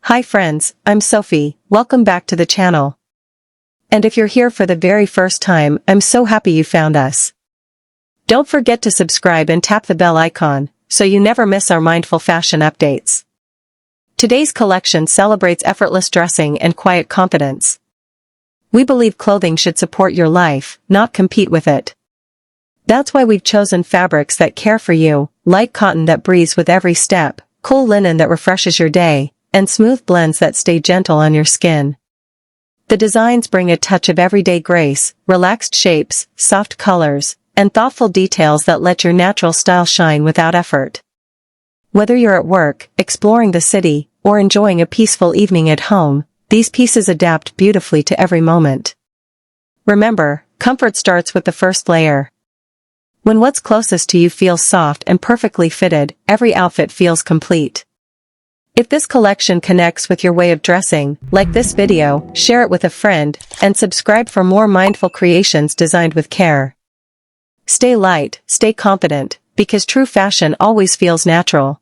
Hi friends, I'm Sophie, welcome back to the channel. And if you're here for the very first time, I'm so happy you found us. Don't forget to subscribe and tap the bell icon, so you never miss our mindful fashion updates. Today's collection celebrates effortless dressing and quiet confidence. We believe clothing should support your life, not compete with it. That's why we've chosen fabrics that care for you, light cotton that breathes with every step, cool linen that refreshes your day, and smooth blends that stay gentle on your skin. The designs bring a touch of everyday grace, relaxed shapes, soft colors, and thoughtful details that let your natural style shine without effort. Whether you're at work, exploring the city, or enjoying a peaceful evening at home, these pieces adapt beautifully to every moment. Remember, comfort starts with the first layer. When what's closest to you feels soft and perfectly fitted, every outfit feels complete. If this collection connects with your way of dressing, like this video, share it with a friend, and subscribe for more mindful creations designed with care. Stay light, stay confident, because true fashion always feels natural.